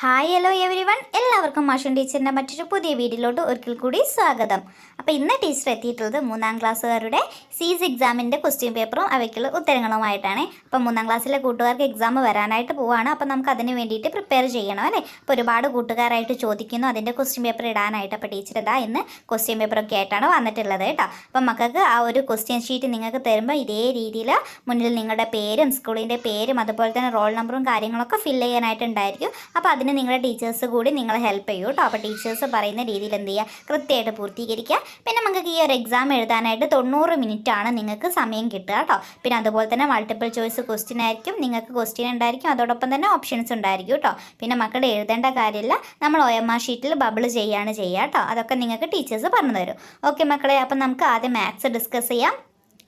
Hi hello every one, എല്ലാവർക്കും മാഷൻ ടീച്ചറിൻ്റെ മറ്റൊരു പുതിയ വീഡിയോയിലോട്ട് ഒരിക്കൽ കൂടി സ്വാഗതം. അപ്പോൾ ഇന്ന് ടീച്ചർ എത്തിയിട്ടുള്ളത് 3ാം ക്ലാസ്സുകാരുടെ സീസ് എക്സാമിൻ്റെ ക്വസ്റ്റ്യൻ പേപ്പറും അവയ്ക്കുള്ള ഉത്തരങ്ങളുമായിട്ടാണ്. അപ്പോൾ 3ാം ക്ലാസ്സിലെ കൂട്ടുകാർക്ക് എക്സാം വരാനായിട്ട് പോവുകയാണ്. അപ്പോൾ നമുക്ക് അതിന് വേണ്ടിയിട്ട് പ്രിപ്പയർ ചെയ്യണം അല്ലേ. അപ്പോൾ ഒരുപാട് കൂട്ടുകാരായിട്ട് ചോദിക്കുന്നു അതിൻ്റെ ക്വസ്റ്റ്യൻ പേപ്പർ ഇടാനായിട്ട്. അപ്പോൾ ടീച്ചർ ഇതാ ഇന്ന് ക്വസ്റ്റ്യൻ പേപ്പറൊക്കെ ആയിട്ടാണ് വന്നിട്ടുള്ളത് കേട്ടോ. അപ്പം മക്കൾക്ക് ആ ഒരു ക്വസ്റ്റ്യൻ ഷീറ്റ് നിങ്ങൾക്ക് തരുമ്പോൾ ഇതേ രീതിയിൽ മുന്നിൽ നിങ്ങളുടെ പേരും സ്കൂളിൻ്റെ പേരും അതുപോലെ തന്നെ റോൾ നമ്പറും കാര്യങ്ങളൊക്കെ ഫില്ല് ചെയ്യാനായിട്ടുണ്ടായിരിക്കും. അപ്പോൾ അതിന് നിങ്ങളുടെ ടീച്ചേഴ്സ് കൂടി നിങ്ങളെ ഹെൽപ്പ് ചെയ്യും കേട്ടോ. അപ്പോൾ ടീച്ചേഴ്സ് പറയുന്ന രീതിയിൽ എന്ത് ചെയ്യുക, കൃത്യമായിട്ട് പൂർത്തീകരിക്കുക. പിന്നെ നമുക്ക് ഈ ഒരു എക്സാം എഴുതാനായിട്ട് 90 മിനിറ്റാണ് നിങ്ങൾക്ക് സമയം കിട്ടുക കേട്ടോ. പിന്നെ അതുപോലെ തന്നെ മൾട്ടിപ്പിൾ ചോയ്സ് ക്വസ്റ്റ്യൻ ആയിരിക്കും, നിങ്ങൾക്ക് ക്വസ്റ്റ്യൻ ഉണ്ടായിരിക്കും, അതോടൊപ്പം തന്നെ ഓപ്ഷൻസ് ഉണ്ടായിരിക്കും കേട്ടോ. പിന്നെ മക്കളുടെ എഴുതേണ്ട കാര്യമില്ല, നമ്മൾ OMR ഷീറ്റിൽ ബബിൾ ചെയ്യുക കേട്ടോ. അതൊക്കെ നിങ്ങൾക്ക് ടീച്ചേഴ്സ് പറഞ്ഞു തരും. ഓക്കെ മക്കളെ, അപ്പം നമുക്ക് ആദ്യം മാത്സ് ഡിസ്കസ് ചെയ്യാം.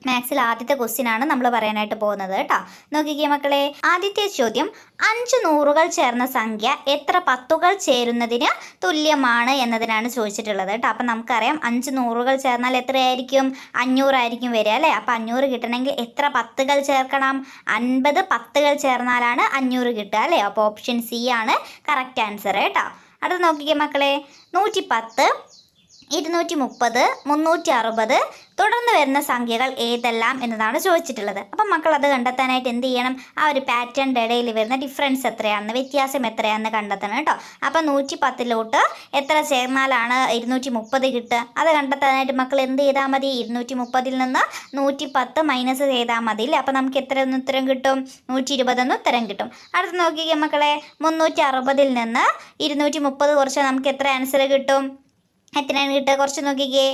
മാത്സിൽ ആദ്യത്തെ ക്വസ്റ്റ്യൻ ആണ് നമ്മൾ പറയാനായിട്ട് പോകുന്നത് കേട്ടോ. നോക്കിക്കേ മക്കളെ, ആദ്യത്തെ ചോദ്യം 5 നൂറുകൾ ചേർന്ന സംഖ്യ എത്ര പത്തുകൾ ചേരുന്നതിന് തുല്യമാണ് എന്നതിനാണ് ചോദിച്ചിട്ടുള്ളത് കേട്ടോ. അപ്പം നമുക്കറിയാം 5 നൂറുകൾ ചേർന്നാൽ എത്രയായിരിക്കും, 500 ആയിരിക്കും വരിക അല്ലേ. അപ്പം 500 കിട്ടണമെങ്കിൽ എത്ര പത്തുകൾ ചേർക്കണം, 50 പത്തുകൾ ചേർന്നാലാണ് 500 കിട്ടുക അല്ലേ. അപ്പോൾ ഓപ്ഷൻ സി ആണ് കറക്റ്റ് ആൻസർ കേട്ടോ. അടുത്ത് നോക്കിക്കേ മക്കളെ, 110, 230, 360 തുടർന്ന് വരുന്ന സംഖ്യകൾ ഏതെല്ലാം എന്നതാണ് ചോദിച്ചിട്ടുള്ളത്. അപ്പം മക്കൾ അത് കണ്ടെത്താനായിട്ട് എന്ത് ചെയ്യണം, ആ ഒരു പാറ്റേണിൻ്റെ ഇടയിൽ വരുന്ന ഡിഫറൻസ് എത്രയാണെന്ന്, വ്യത്യാസം എത്രയാണെന്ന് കണ്ടെത്തണം കേട്ടോ. അപ്പം 110 എത്ര ചേർന്നാലാണ് 230 കിട്ടുക, അത് കണ്ടെത്താനായിട്ട് മക്കൾ എന്ത് ചെയ്താൽ മതി, 230 നിന്ന് 110 മൈനസ് ചെയ്താൽ മതി അല്ലേ. അപ്പം നമുക്ക് എത്ര ഒന്ന് ഉത്തരം കിട്ടും, 120 ഉത്തരം കിട്ടും. അടുത്ത് നോക്കിക്കേ മക്കളെ, 360 നിന്ന് 230 കുറച്ച് നമുക്ക് എത്ര ആൻസർ കിട്ടും, എത്രയാണ് കിട്ടുക, കുറച്ച് നോക്കിക്കേ,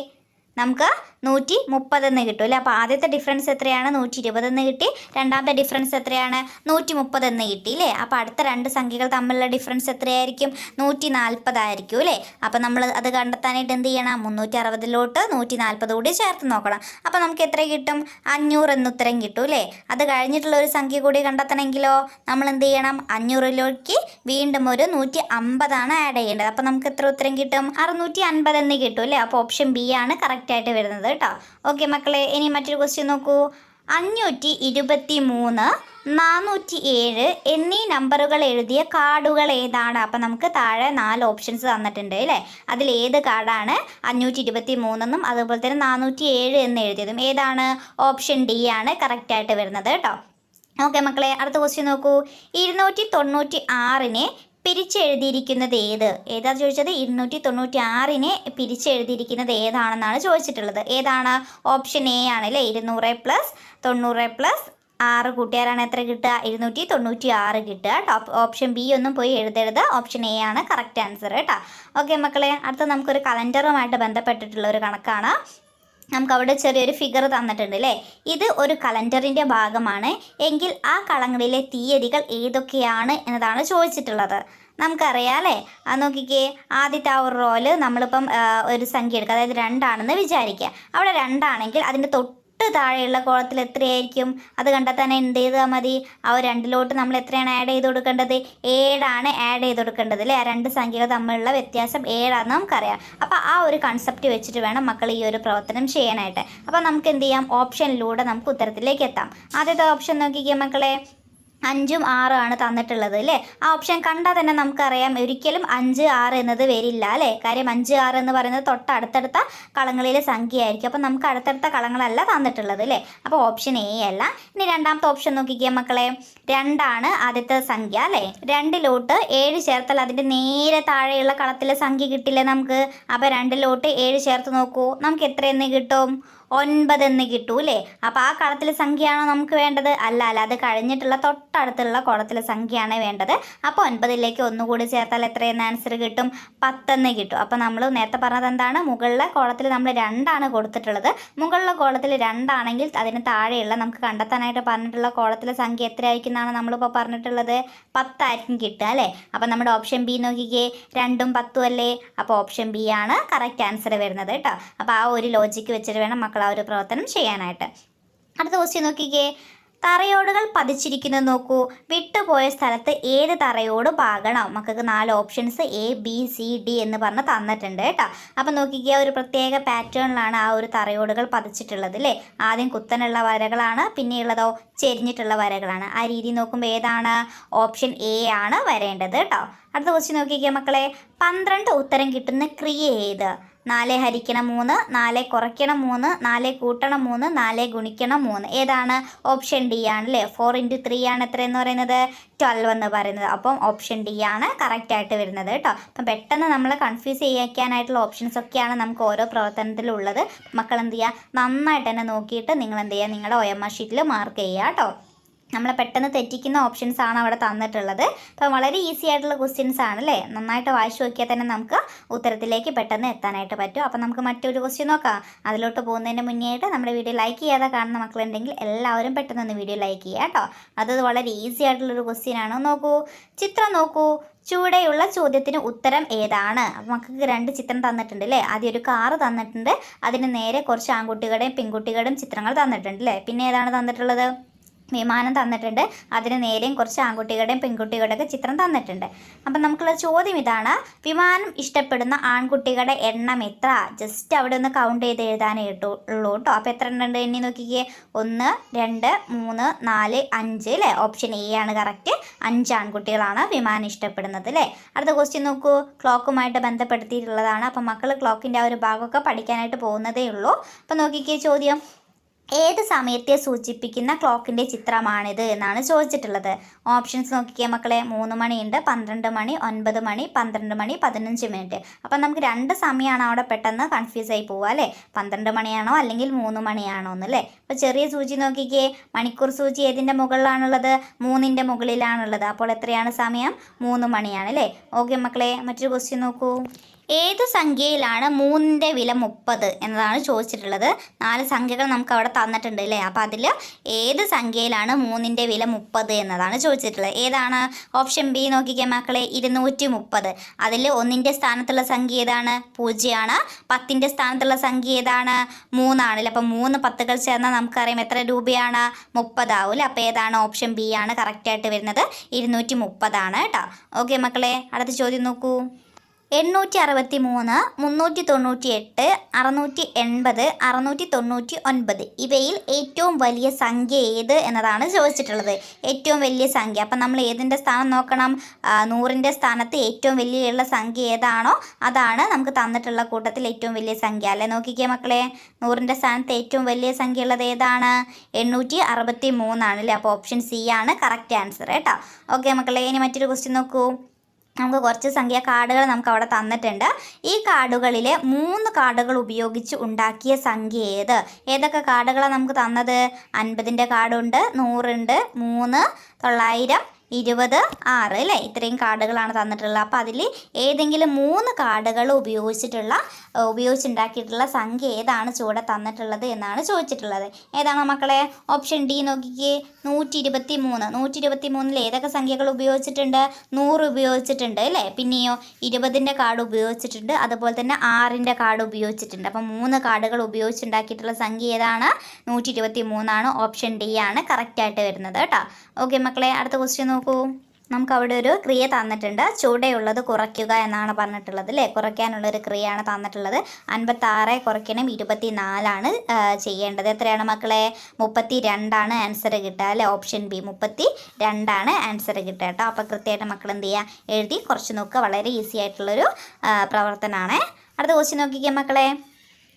നമുക്ക് 130 കിട്ടും അല്ലേ. അപ്പോൾ ആദ്യത്തെ ഡിഫറൻസ് എത്രയാണ്, 120 കിട്ടി. രണ്ടാമത്തെ ഡിഫറൻസ് എത്രയാണ്, 130 കിട്ടി അല്ലേ. അപ്പോൾ അടുത്ത രണ്ട് സംഖ്യകൾ തമ്മിലുള്ള ഡിഫറൻസ് എത്രയായിരിക്കും, 140 ആയിരിക്കും അല്ലേ. അപ്പോൾ നമ്മൾ അത് കണ്ടെത്താനായിട്ട് എന്ത് ചെയ്യണം, 360 140 കൂടി ചേർത്ത് നോക്കണം. അപ്പോൾ നമുക്ക് എത്ര കിട്ടും, 500 എന്ന് ഉത്തരം കിട്ടും അല്ലേ. അത് കഴിഞ്ഞിട്ടുള്ള ഒരു സംഖ്യ കൂടി കണ്ടെത്തണമെങ്കിലോ നമ്മൾ എന്ത് ചെയ്യണം, 500 വീണ്ടും ഒരു 150 ആഡ് ചെയ്യേണ്ടത്. അപ്പോൾ നമുക്ക് എത്ര ഉത്തരം കിട്ടും, 650 എന്ന് കിട്ടും അല്ലേ. അപ്പോൾ ഓപ്ഷൻ ബി ആണ് കറക്റ്റ് ആയിട്ട് വരുന്നത് കേട്ടോ. ഓക്കെ മക്കളെ, ഇനി മറ്റൊരു ക്വസ്റ്റ്യൻ നോക്കൂ. 523, 407 എന്നീ നമ്പറുകൾ എഴുതിയ കാർഡുകൾ ഏതാണ്. അപ്പം നമുക്ക് താഴെ 4 ഓപ്ഷൻസ് തന്നിട്ടുണ്ട് അല്ലേ. അതിൽ ഏത് കാർഡാണ് 523 എന്നും അതുപോലെ തന്നെ 407 എന്ന് എഴുതിയതും ഏതാണ്, ഓപ്ഷൻ ഡി ആണ് കറക്റ്റായിട്ട് വരുന്നത് കേട്ടോ. ഓക്കെ മക്കളെ, അടുത്ത ക്വസ്റ്റ്യൻ നോക്കൂ. 296 പിരിച്ചെഴുതിയിരിക്കുന്നത് ഏതാ ചോദിച്ചത്, 296 പിരിച്ചെഴുതിയിരിക്കുന്നത് ഏതാണെന്നാണ് ചോദിച്ചിട്ടുള്ളത്. ഏതാണ്, ഓപ്ഷൻ എ ആണ് അല്ലേ. 200 + 90 + 6 കൂട്ടിയാലാണ് എത്ര കിട്ടുക, 296 കിട്ടുക കേട്ടോ. ഓപ്ഷൻ ബി ഒന്നും പോയി എഴുതരുത്, ഓപ്ഷൻ എ ആണ് കറക്റ്റ് ആൻസർ കേട്ടോ. ഓക്കെ മക്കളെ, അടുത്ത നമുക്കൊരു കലണ്ടറുമായിട്ട് ബന്ധപ്പെട്ടിട്ടുള്ള ഒരു കണക്കാണ്. നമുക്ക് അവിടെ ചെറിയൊരു ഫിഗർ തന്നിട്ടുണ്ട് അല്ലേ. ഇത് ഒരു കലണ്ടറിൻ്റെ ഭാഗമാണ് എങ്കിൽ ആ കളങ്ങളിലെ തീയതികൾ ഏതൊക്കെയാണ് എന്നതാണ് ചോദിച്ചിട്ടുള്ളത്. നമുക്കറിയാം അല്ലേ. അത് നോക്കിക്കേ, ആദ്യത്തെ ആ ഒരു റോല് നമ്മളിപ്പം ഒരു സംഖ്യ എടുക്കുക, അതായത് 2 ആണെന്ന് വിചാരിക്കുക. അവിടെ 2 ആണെങ്കിൽ അതിൻ്റെ താഴെയുള്ള കോളത്തിൽ എത്രയായിരിക്കും, അത് കണ്ടെത്താൻ എന്ത് ചെയ്താൽ മതി, ആ 2 നമ്മൾ എത്രയാണ് ആഡ് ചെയ്ത് കൊടുക്കേണ്ടത്, 7 ആണ് ആഡ് ചെയ്ത് കൊടുക്കേണ്ടത് അല്ലേ. ആ 2 സംഖ്യകൾ തമ്മിലുള്ള വ്യത്യാസം 7 ആണെന്ന് നമുക്കറിയാം. അപ്പോൾ ആ ഒരു കൺസെപ്റ്റ് വെച്ചിട്ട് വേണം മക്കൾ ഈ ഒരു പ്രവർത്തനം ചെയ്യാനായിട്ട്. അപ്പോൾ നമുക്ക് എന്ത് ചെയ്യാം, ഓപ്ഷനിലൂടെ നമുക്ക് ഉത്തരത്തിലേക്ക് എത്താം. ആദ്യത്തെ ഓപ്ഷൻ നോക്കിക്കേ മക്കളെ, 5ഉം 6ഉം ആണ് തന്നിട്ടുള്ളത് അല്ലേ. ആ ഓപ്ഷൻ കണ്ടാൽ തന്നെ നമുക്കറിയാം ഒരിക്കലും 5, 6 എന്നത് വരില്ല അല്ലേ. കാര്യം 5, 6 എന്ന് പറയുന്നത് തൊട്ടടുത്തടുത്ത കളങ്ങളിലെ സംഖ്യ ആയിരിക്കും. അപ്പോൾ നമുക്ക് അടുത്തടുത്ത കളങ്ങളല്ല തന്നിട്ടുള്ളത് അല്ലേ. അപ്പോൾ ഓപ്ഷൻ എ അല്ല. ഇനി രണ്ടാമത്തെ ഓപ്ഷൻ നോക്കിക്കുക മക്കളെ, 2 ആണ് ആദ്യത്തെ സംഖ്യ അല്ലേ. 2 7 ചേർത്താൽ അതിൻ്റെ നേരെ താഴെയുള്ള കളത്തിലെ സംഖ്യ കിട്ടില്ലേ നമുക്ക്. അപ്പോൾ 2 7 ചേർത്ത് നോക്കൂ, നമുക്ക് എത്രയെന്ന് കിട്ടും, 9 എന്ന് കിട്ടൂ അല്ലേ. അപ്പോൾ ആ കളത്തിലെ സംഖ്യയാണോ നമുക്ക് വേണ്ടത്, അല്ല അത് കഴിഞ്ഞിട്ടുള്ള തൊട്ടടുത്തുള്ള കുളത്തിലെ സംഖ്യയാണ് വേണ്ടത്. അപ്പോൾ 9ലേക്ക് ഒന്നുകൂടി ചേർത്താൽ എത്രയെന്ന് ആൻസർ കിട്ടും, 10 എന്ന് കിട്ടും. അപ്പോൾ നമ്മൾ നേരത്തെ പറഞ്ഞത് എന്താണ്, മുകളിലെ കോളത്തിൽ നമ്മൾ 2 ആണ് കൊടുത്തിട്ടുള്ളത്. മുകളിലെ കോളത്തിൽ 2 ആണെങ്കിൽ അതിന് താഴെയുള്ള നമുക്ക് കണ്ടെത്താനായിട്ട് പറഞ്ഞിട്ടുള്ള കോളത്തിലെ സംഖ്യ എത്രയായിരിക്കും എന്നാണ് നമ്മളിപ്പോൾ പറഞ്ഞിട്ടുള്ളത്, 10 ആയിരിക്കും കിട്ടുക അല്ലേ. അപ്പോൾ നമ്മുടെ ഓപ്ഷൻ ബി നോക്കിക്കേ, 2ഉം 10ഉം അല്ലേ. അപ്പോൾ ഓപ്ഷൻ ബി ആണ് കറക്റ്റ് ആൻസർ വരുന്നത് കേട്ടോ. അപ്പോൾ ആ ഒരു ലോജിക്ക് വെച്ചിട്ട് വേണം മക്കൾ ആ ഒരു പ്രവർത്തനം ചെയ്യാനായിട്ട്. അടുത്ത ക്വസ്റ്റ്യൻ നോക്കിക്കേ, തറയോടുകൾ പതിച്ചിരിക്കുന്നത് നോക്കൂ. വിട്ടുപോയ സ്ഥലത്ത് ഏത് തറയോട് പാകണം? മക്കൾക്ക് 4 ഓപ്ഷൻസ് ABCD എന്ന് പറഞ്ഞ് തന്നിട്ടുണ്ട് കേട്ടോ. അപ്പം നോക്കിക്കുക, ഒരു പ്രത്യേക പാറ്റേണിലാണ് ആ ഒരു തറയോടുകൾ പതിച്ചിട്ടുള്ളത് അല്ലേ. ആദ്യം കുത്തനുള്ള വരകളാണ്, പിന്നെയുള്ളതോ ചെരിഞ്ഞിട്ടുള്ള വരകളാണ്. ആ രീതി നോക്കുമ്പോൾ ഏതാണ്? ഓപ്ഷൻ A ആണ് വരേണ്ടത് കേട്ടോ. അടുത്ത ക്വസ്റ്റ്യൻ നോക്കിക്കുക മക്കളെ. 12 ഉത്തരം കിട്ടുന്ന ക്രിയ ഏത്? 4 ഹരിക്കണം 3, 4 കുറയ്ക്കണം 3, 4 കൂട്ടണം 3, 4 ഗുണിക്കണം 3. ഏതാണ്? ഓപ്ഷൻ D ആണ് അല്ലേ. 4 × 3 ആണ് എത്രയെന്ന് പറയുന്നത്? 12 എന്ന് പറയുന്നത്. അപ്പം ഓപ്ഷൻ D ആണ് കറക്റ്റായിട്ട് വരുന്നത് കേട്ടോ. അപ്പം പെട്ടെന്ന് നമ്മളെ കൺഫ്യൂസ് ചെയ്യിക്കാനായിട്ടുള്ള ഓപ്ഷൻസ് ഒക്കെയാണ് നമുക്ക് ഓരോ പ്രവർത്തനത്തിലുള്ളത്. മക്കൾ എന്ത് ചെയ്യുക? നന്നായിട്ട് തന്നെ നോക്കിയിട്ട് നിങ്ങൾ എന്ത് ചെയ്യുക? നിങ്ങളുടെ OMR ഷീറ്റിൽ മാർക്ക് ചെയ്യുക കേട്ടോ. നമ്മളെ പെട്ടെന്ന് തെറ്റിക്കുന്ന ഓപ്ഷൻസ് ആണ് അവിടെ തന്നിട്ടുള്ളത്. അപ്പം വളരെ ഈസി ആയിട്ടുള്ള ക്വസ്റ്റ്യൻസ് ആണ് അല്ലേ. നന്നായിട്ട് വായിച്ചു നോക്കിയാൽ തന്നെ നമുക്ക് ഉത്തരത്തിലേക്ക് പെട്ടെന്ന് എത്താനായിട്ട് പറ്റും. അപ്പം നമുക്ക് മറ്റൊരു ക്വസ്റ്റ്യൻ നോക്കാം. അതിലോട്ട് പോകുന്നതിന് മുന്നേ ആയിട്ട് നമ്മുടെ വീഡിയോ ലൈക്ക് ചെയ്യാതെ കാണുന്ന മക്കളുണ്ടെങ്കിൽ എല്ലാവരും പെട്ടെന്ന് വീഡിയോ ലൈക്ക് ചെയ്യുക കേട്ടോ. അത് വളരെ ഈസി ആയിട്ടുള്ളൊരു ക്വസ്റ്റ്യൻ ആണ്. നോക്കൂ, ചിത്രം നോക്കൂ. ചൂടെയുള്ള ചോദ്യത്തിന് ഉത്തരം ഏതാണ്? മക്കൾക്ക് 2 ചിത്രം തന്നിട്ടുണ്ട് അല്ലേ. ആദ്യം ഒരു കാറ് തന്നിട്ടുണ്ട്, അതിന് നേരെ കുറച്ച് ആൺകുട്ടികളുടെയും പെൺകുട്ടികളുടെയും ചിത്രങ്ങൾ തന്നിട്ടുണ്ട് അല്ലേ. പിന്നെ ഏതാണ് തന്നിട്ടുള്ളത്? വിമാനം തന്നിട്ടുണ്ട്, അതിന് നേരെയും കുറച്ച് ആൺകുട്ടികളുടെയും പെൺകുട്ടികളുടെയൊക്കെ ചിത്രം തന്നിട്ടുണ്ട്. അപ്പം നമുക്കുള്ള ചോദ്യം ഇതാണ്, വിമാനം ഇഷ്ടപ്പെടുന്ന ആൺകുട്ടികളുടെ എണ്ണം എത്ര? ജസ്റ്റ് അവിടെ ഒന്ന് കൗണ്ട് ചെയ്ത് എഴുതാനേ ഉള്ളൂ കേട്ടോ. അപ്പോൾ എത്ര ഉണ്ട് എണ്ണി നോക്കിക്കേ. 1 2 3 4 5 അല്ലേ. ഓപ്ഷൻ A ആണ് കറക്റ്റ്. 5 ആൺകുട്ടികളാണ് വിമാനം ഇഷ്ടപ്പെടുന്നത് അല്ലേ. അടുത്ത ക്വസ്റ്റ്യൻ നോക്കൂ, ക്ലോക്കുമായിട്ട് ബന്ധപ്പെടുത്തിയിട്ടുള്ളതാണ്. അപ്പം മക്കൾ ക്ലോക്കിൻ്റെ ആ ഒരു ഭാഗമൊക്കെ പഠിക്കാനായിട്ട് പോകുന്നതേ ഉള്ളൂ. അപ്പം നോക്കിക്കേ, ചോദ്യം ഏത് സമയത്തെ സൂചിപ്പിക്കുന്ന ക്ലോക്കിൻ്റെ ചിത്രമാണിത് എന്നാണ് ചോദിച്ചിട്ടുള്ളത്. ഓപ്ഷൻസ് നോക്കിക്കുക മക്കളെ. 3 മണിയുണ്ട്, 12 മണി, 9 മണി, 12 മണി, 15 മിനിറ്റ്. അപ്പം നമുക്ക് 2 സമയമാണ് അവിടെ പെട്ടെന്ന് കൺഫ്യൂസ് ആയി പോവുക അല്ലേ. 12 മണിയാണോ അല്ലെങ്കിൽ 3 മണിയാണോ എന്നല്ലേ. അപ്പോൾ ചെറിയ സൂചി നോക്കിക്കേ. മണിക്കൂർ സൂചി ഏതിൻ്റെ മുകളിലാണുള്ളത്? 3ൻ്റെ മുകളിലാണുള്ളത്. അപ്പോൾ എത്രയാണ് സമയം? 3 മണിയാണ് അല്ലേ. ഓക്കെ മക്കളെ, മറ്റൊരു ക്വസ്റ്റ്യൻ നോക്കൂ. ഏതു സംഖ്യയിലാണ് 3ൻ്റെ വില 30 എന്നതാണ് ചോദിച്ചിട്ടുള്ളത്. 4 സംഖ്യകൾ നമുക്ക് അവിടെ തന്നിട്ടുണ്ട് അല്ലേ. അപ്പോൾ അതിൽ ഏത് സംഖ്യയിലാണ് 3ൻ്റെ വില 30 എന്നതാണ് ചോദിച്ചിട്ടുള്ളത്. ഏതാണ്? ഓപ്ഷൻ B നോക്കിക്കാൻ മക്കളെ. 230. അതിൽ 1ൻ്റെ സ്ഥാനത്തുള്ള സംഖ്യ ഏതാണ്? 0 ആണ്. 10ൻ്റെ സ്ഥാനത്തുള്ള സംഖ്യ ഏതാണ്? 3 ആണല്ലേ. അപ്പോൾ 3 10കൾ ചേർന്നാൽ നമുക്കറിയാം എത്ര രൂപയാണ്? 30 ആവും. അപ്പോൾ ഏതാണ്? ഓപ്ഷൻ B ആണ് കറക്റ്റായിട്ട് വരുന്നത്. 230 ആണ് കേട്ടോ. ഓക്കെ മക്കളെ, അടുത്ത ചോദ്യം നോക്കൂ. 863, 398, 680, 699 ഇവയിൽ ഏറ്റവും വലിയ സംഖ്യ ഏത് എന്നതാണ് ചോദിച്ചിട്ടുള്ളത്. ഏറ്റവും വലിയ സംഖ്യ. അപ്പം നമ്മൾ ഏതിൻ്റെ സ്ഥാനം നോക്കണം? 100ൻ്റെ സ്ഥാനത്ത് ഏറ്റവും വലിയുള്ള സംഖ്യ ഏതാണോ അതാണ് നമുക്ക് തന്നിട്ടുള്ള കൂട്ടത്തിൽ ഏറ്റവും വലിയ സംഖ്യ അല്ലേ. നോക്കിക്കേ മക്കളെ, 100ൻ്റെ സ്ഥാനത്ത് ഏറ്റവും വലിയ സംഖ്യ ഉള്ളത് ഏതാണ്? 863 ആണല്ലേ. അപ്പോൾ ഓപ്ഷൻ C ആണ് കറക്റ്റ് ആൻസർ കേട്ടോ. ഓക്കെ മക്കളെ, ഇനി മറ്റൊരു ക്വസ്റ്റ്യൻ നോക്കൂ. നമുക്ക് കുറച്ച് സംഖ്യ കാർഡുകൾ നമുക്ക് അവിടെ തന്നിട്ടുണ്ട്. ഈ കാർഡുകളിലെ 3 കാർഡുകൾ ഉപയോഗിച്ച് ഉണ്ടാക്കിയ സംഖ്യ ഏത്? ഏതൊക്കെ കാർഡുകളാണ് നമുക്ക് തന്നത്? 50ൻ്റെ കാർഡുണ്ട്, 100 ഉണ്ട്, 3, 900, 20, 6 അല്ലേ. ഇത്രയും കാർഡുകളാണ് തന്നിട്ടുള്ളത്. അപ്പോൾ അതിൽ ഏതെങ്കിലും 3 കാർഡുകൾ ഉപയോഗിച്ചുണ്ടാക്കിയിട്ടുള്ള സംഖ്യ ഏതാണ് ചുവടെ തന്നിട്ടുള്ളത് എന്നാണ് ചോദിച്ചിട്ടുള്ളത്. ഏതാണ് മക്കളെ? ഓപ്ഷൻ D നോക്കിക്കേ. 123. 123ൽ ഏതൊക്കെ സംഖ്യകൾ ഉപയോഗിച്ചിട്ടുണ്ട്? 100 ഉപയോഗിച്ചിട്ടുണ്ട് അല്ലേ. പിന്നെയോ 20ൻ്റെ കാർഡ് ഉപയോഗിച്ചിട്ടുണ്ട്, അതുപോലെ തന്നെ 6ൻ്റെ കാർഡ് ഉപയോഗിച്ചിട്ടുണ്ട്. അപ്പം 3 കാർഡുകൾ ഉപയോഗിച്ചുണ്ടാക്കിയിട്ടുള്ള സംഖ്യ ഏതാണ്? 123 ആണ്. ഓപ്ഷൻ D ആണ് കറക്റ്റായിട്ട് വരുന്നത് കേട്ടോ. ഓക്കെ മക്കളെ, അടുത്ത ക്വസ്റ്റ്യൻ നോക്കൂ. നമുക്ക് അവിടെ ഒരു ക്രിയ തന്നിട്ടുണ്ട്. ചുവടെയുള്ളത് കുറയ്ക്കുക എന്നാണ് പറഞ്ഞിട്ടുള്ളത് അല്ലേ. കുറയ്ക്കാനുള്ളൊരു ക്രിയയാണ് തന്നിട്ടുള്ളത്. 56 കുറയ്ക്കണം 24 ആണ് ചെയ്യേണ്ടത്. എത്രയാണ് മക്കളെ? 32 ആണ് ആൻസർ കിട്ടുക അല്ലേ. ഓപ്ഷൻ B 32 ആണ് ആൻസർ കിട്ടുക കേട്ടോ. അപ്പോൾ കൃത്യമായിട്ട് മക്കൾ എന്ത് ചെയ്യുക? എഴുതി കുറച്ച് നോക്കുക. വളരെ ഈസി ആയിട്ടുള്ളൊരു പ്രവർത്തനമാണ്. അടുത്ത ക്വസ്റ്റ്യൻ നോക്കിക്കുക മക്കളെ.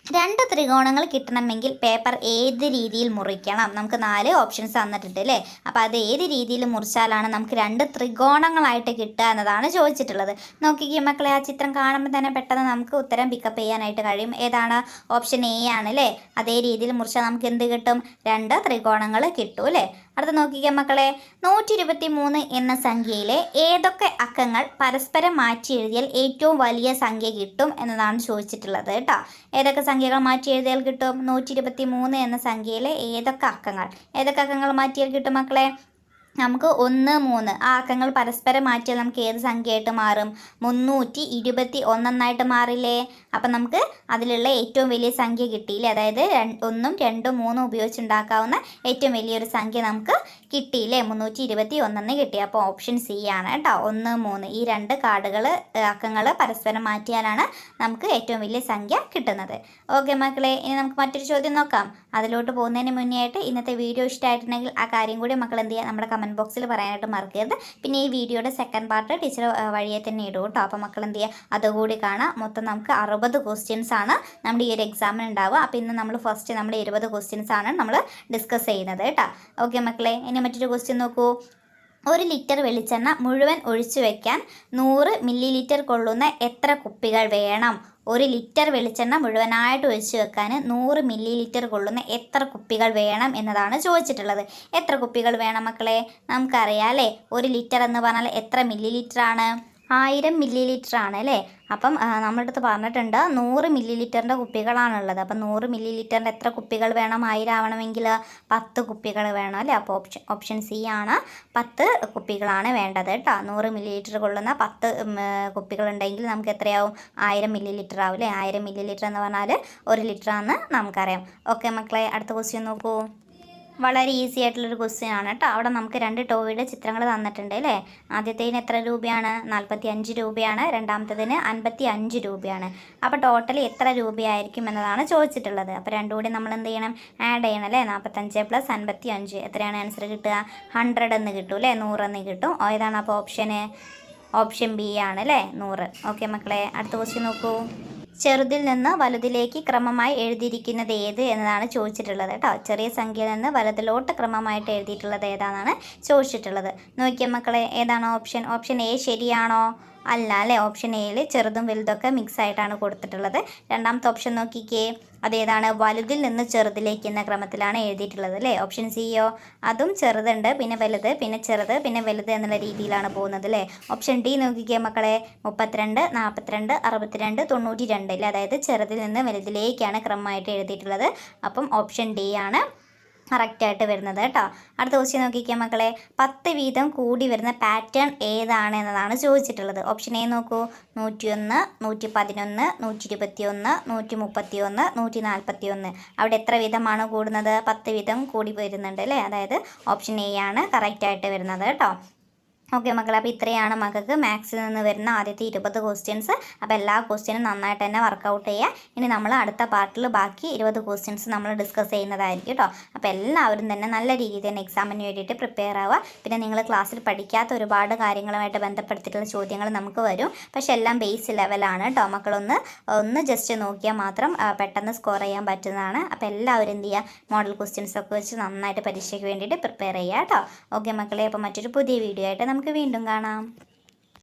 2 ത്രികോണങ്ങൾ കിട്ടണമെങ്കിൽ പേപ്പർ ഏത് രീതിയിൽ മുറിക്കണം? നമുക്ക് 4 ഓപ്ഷൻസ് തന്നിട്ടുണ്ട് അല്ലേ. അപ്പോൾ അത് ഏത് രീതിയിൽ മുറിച്ചാലാണ് നമുക്ക് 2 ത്രികോണങ്ങളായിട്ട് കിട്ടുക എന്നതാണ് ചോദിച്ചിട്ടുള്ളത്. നോക്കിക്കേ മക്കളെ, ആ ചിത്രം കാണുമ്പോൾ തന്നെ പെട്ടെന്ന് നമുക്ക് ഉത്തരം പിക്കപ്പ് ചെയ്യാനായിട്ട് കഴിയും. ഏതാണ്? ഓപ്ഷൻ A ആണ് അല്ലേ. അതേ രീതിയിൽ മുറിച്ചാൽ നമുക്ക് എന്ത് കിട്ടും? 2 ത്രികോണങ്ങൾ കിട്ടും അല്ലേ. അടുത്ത നോക്കിക്കേ മക്കളെ. 123 എന്ന സംഖ്യയിലെ ഏതൊക്കെ അക്കങ്ങൾ പരസ്പരം മാറ്റി എഴുതിയാൽ ഏറ്റവും വലിയ സംഖ്യ കിട്ടും എന്നതാണ് ചോദിച്ചിട്ടുള്ളത് കേട്ടോ. ഏതൊക്കെ സംഖ്യകൾ മാറ്റി എഴുതിയാൽ കിട്ടും? 123 എന്ന സംഖ്യയിലെ ഏതൊക്കെ അക്കങ്ങൾ മാറ്റിയാൽ കിട്ടും മക്കളെ? നമുക്ക് 1, 3 ആ അക്കങ്ങൾ പരസ്പരം മാറ്റിയാൽ നമുക്ക് ഏത് സംഖ്യയായിട്ട് മാറും? 321 എന്നായിട്ട് മാറില്ലേ? അപ്പം നമുക്ക് അതിലുള്ള ഏറ്റവും വലിയ സംഖ്യ കിട്ടിയില്ലേ? അതായത് 1ഉം 2ഉം 3ഉം ഉപയോഗിച്ചുണ്ടാക്കാവുന്ന ഏറ്റവും വലിയൊരു സംഖ്യ നമുക്ക് കിട്ടിയില്ലേ? 321 കിട്ടി. അപ്പോൾ ഓപ്ഷൻ സി ആണ് കേട്ടോ. 1, 3 ഈ 2 അക്കങ്ങൾ പരസ്പരം മാറ്റിയാലാണ് നമുക്ക് ഏറ്റവും വലിയ സംഖ്യ കിട്ടുന്നത്. ഓക്കെ മക്കളെ, ഇനി നമുക്ക് മറ്റൊരു ചോദ്യം നോക്കാം. അതിലോട്ട് പോകുന്നതിന് മുന്നേ ആയിട്ട് ഇന്നത്തെ വീഡിയോ ഇഷ്ടമായിട്ടുണ്ടെങ്കിൽ ആ കാര്യം കൂടി മക്കൾ എന്ത് ചെയ്യുക, നമ്മുടെ കമൻറ്റ് ബോക്സിൽ പറയാനായിട്ട് മറക്കരുത്. പിന്നെ ഈ വീഡിയോയുടെ സെക്കൻഡ് പാർട്ട് ടീച്ചർ വഴിയെ തന്നെ ഇടും കേട്ടോ. അപ്പോൾ മക്കൾ എന്ത് ചെയ്യുക, അതുകൂടി കാണാം. മൊത്തം നമുക്ക് 60 ക്വസ്റ്റ്യൻസ് ആണ് നമ്മുടെ ഈ ഒരു എക്സാമിന് ഉണ്ടാവുക. അപ്പോൾ ഇന്ന് നമ്മൾ ഫസ്റ്റ് നമ്മൾ 20 ക്വസ്റ്റ്യൻസ് ആണ് നമ്മൾ ഡിസ്കസ് ചെയ്യുന്നത് കേട്ടോ. ഓക്കെ മക്കളെ, ഇനി മറ്റൊരു ക്വസ്റ്റ്യൻ നോക്കൂ. 1 ലിറ്റർ വെളിച്ചെണ്ണ മുഴുവൻ ഒഴിച്ചു വയ്ക്കാൻ 100 മില്ലി ലിറ്റർ കൊള്ളുന്ന എത്ര കുപ്പികൾ വേണം? 1 ലിറ്റർ വെളിച്ചെണ്ണ മുഴുവനായിട്ട് ഒഴിച്ചു വെക്കാൻ 100 മില്ലി ലിറ്റർ കൊള്ളുന്ന എത്ര കുപ്പികൾ വേണം എന്നതാണ് ചോദിച്ചിട്ടുള്ളത്. എത്ര കുപ്പികൾ വേണം മക്കളെ? നമുക്കറിയാം അല്ലേ, 1 ലിറ്റർ എന്ന് പറഞ്ഞാൽ എത്ര മില്ലി ലിറ്റർ ആണ്? 1000 മില്ലി ലിറ്റർ ആണ് അല്ലേ. അപ്പം നമ്മുടെ അടുത്ത് പറഞ്ഞിട്ടുണ്ട് 100 മില്ലി ലിറ്ററിൻ്റെ കുപ്പികളാണുള്ളത്. അപ്പം 100 മില്ലി ലിറ്ററിൻ്റെ എത്ര കുപ്പികൾ വേണം? 1000 ആവണമെങ്കിൽ 10 കുപ്പികൾ വേണം അല്ലേ. അപ്പോൾ ഓപ്ഷൻ സി ആണ്, 10 കുപ്പികളാണ് വേണ്ടത് കേട്ടോ. 100 മില്ലി ലിറ്റർ കൊള്ളുന്ന 10 കുപ്പികൾ ഉണ്ടെങ്കിൽ നമുക്ക് എത്രയാവും? 1000 മില്ലി ലിറ്റർ ആവും അല്ലേ. 1000 മില്ലി ലിറ്റർ എന്ന് പറഞ്ഞാൽ 1 ലിറ്റർ ആണെന്ന് നമുക്കറിയാം. ഓക്കെ മക്കളെ, അടുത്ത ക്വസ്റ്റ്യൻ നോക്കൂ. വളരെ ഈസി ആയിട്ടുള്ളൊരു ക്വസ്റ്റ്യൻ ആണ് കേട്ടോ. അവിടെ നമുക്ക് 2 ടോയുടെ ചിത്രങ്ങൾ തന്നിട്ടുണ്ട് അല്ലേ. ആദ്യത്തേതിന് എത്ര രൂപയാണ്? 45 രൂപയാണ്. രണ്ടാമത്തേതിന് 55 രൂപയാണ്. അപ്പോൾ ടോട്ടൽ എത്ര രൂപയായിരിക്കും എന്നതാണ് ചോദിച്ചിട്ടുള്ളത്. അപ്പോൾ രണ്ടും കൂടി നമ്മൾ എന്ത് ചെയ്യണം? ആഡ് ചെയ്യണം അല്ലേ. 45 + 55 എത്രയാണ് ആൻസർ കിട്ടുക? 100 എന്ന് കിട്ടും അല്ലേ. 100 എന്ന് കിട്ടും. ഏതാണ് അപ്പോൾ ഓപ്ഷന്? ഓപ്ഷൻ ബി ആണ് അല്ലേ, 100. ഓക്കെ മക്കളെ, അടുത്ത ക്വസ്റ്റ്യൻ നോക്കൂ. ചെറുതിൽ നിന്ന് വലുതിലേക്ക് ക്രമമായി എഴുതിയിരിക്കുന്നത് ഏത് എന്നതാണ് ചോദിച്ചിട്ടുള്ളത് കേട്ടോ. ചെറിയ സംഖ്യയിൽ നിന്ന് വലുതിലോട്ട് ക്രമമായിട്ട് എഴുതിയിട്ടുള്ളത് ഏതാണെന്നാണ് ചോദിച്ചിട്ടുള്ളത്. നോക്കിയ മക്കളെ, ഏതാണ് ഓപ്ഷൻ? ഓപ്ഷൻ എ ശരിയാണോ? അല്ല അല്ലേ. ഓപ്ഷൻ എയിൽ ചെറുതും വലുതൊക്കെ മിക്സ് ആയിട്ടാണ് കൊടുത്തിട്ടുള്ളത്. രണ്ടാമത്തെ ഓപ്ഷൻ നോക്കിക്കേ, അതേതാണ്? വലുതിൽ നിന്ന് ചെറുതിലേക്ക് എന്ന ക്രമത്തിലാണ് എഴുതിയിട്ടുള്ളത് അല്ലേ. ഓപ്ഷൻ സിയോ, അതും ചെറുതുണ്ട്, പിന്നെ വലുത്, പിന്നെ ചെറുത്, പിന്നെ വലുത് എന്നുള്ള രീതിയിലാണ് പോകുന്നത് അല്ലേ. ഓപ്ഷൻ ഡി നോക്കിക്കേ മക്കളെ, 32, 42, 62, 92 അല്ലേ. അതായത് ചെറുതിൽ നിന്ന് വലുതിലേക്കാണ് ക്രമമായിട്ട് എഴുതിയിട്ടുള്ളത്. അപ്പം ഓപ്ഷൻ ഡി ആണ് കറക്റ്റായിട്ട് വരുന്നത് കേട്ടോ. അടുത്ത ക്വസ്റ്റ്യൻ നോക്കിക്കാം മക്കളെ. 10 വീതം കൂടി വരുന്ന പാറ്റേൺ ഏതാണ് എന്നതാണ് ചോദിച്ചിട്ടുള്ളത്. ഓപ്ഷൻ എ നോക്കൂ. 101, 111, 121, 131, 141. അവിടെ എത്ര വീതമാണ് കൂടുന്നത്? 10 വീതം കൂടി വരുന്നുണ്ട് അല്ലേ. അതായത് ഓപ്ഷൻ എ ആണ് കറക്റ്റായിട്ട് വരുന്നത് കേട്ടോ. ഓക്കെ മക്കളെ, അപ്പോൾ ഇത്രയാണ് മക്കൾക്ക് മാത്സിൽ നിന്ന് വരുന്ന ആദ്യത്തെ 20 ക്വസ്റ്റ്യൻസ്. അപ്പോൾ എല്ലാ ക്വസ്റ്റ്യനും നന്നായിട്ട് തന്നെ വർക്കൗട്ട് ചെയ്യുക. ഇനി നമ്മൾ അടുത്ത പാർട്ടിൽ ബാക്കി 20 ക്വസ്റ്റ്യൻസ് നമ്മൾ ഡിസ്കസ് ചെയ്യുന്നതായിരിക്കും കേട്ടോ. അപ്പോൾ എല്ലാവരും തന്നെ നല്ല രീതിയിൽ തന്നെ എക്സാമിന് വേണ്ടിയിട്ട് പ്രിപ്പയർ ആവുക. പിന്നെ നിങ്ങൾ ക്ലാസ്സിൽ പഠിക്കാത്ത ഒരുപാട് കാര്യങ്ങളുമായിട്ട് ബന്ധപ്പെടുത്തിയിട്ടുള്ള ചോദ്യങ്ങൾ നമുക്ക് വരും. പക്ഷെ എല്ലാം ബേസ് ലെവലാണ് കേട്ടോ. മക്കളൊന്ന് ജസ്റ്റ് നോക്കിയാൽ മാത്രം പെട്ടെന്ന് സ്കോർ ചെയ്യാൻ പറ്റുന്നതാണ്. അപ്പോൾ എല്ലാവരും എന്ത് ചെയ്യുക, മോഡൽ ക്വസ്റ്റ്യൻസ് ഒക്കെ വെച്ച് നന്നായിട്ട് പരീക്ഷയ്ക്ക് വേണ്ടിയിട്ട് പ്രിപ്പയർ ചെയ്യുക കേട്ടോ. ഓക്കെ മക്കളെ, അപ്പോൾ മറ്റൊരു പുതിയ വീഡിയോ ആയിട്ട് നമുക്ക് വീണ്ടും കാണാം.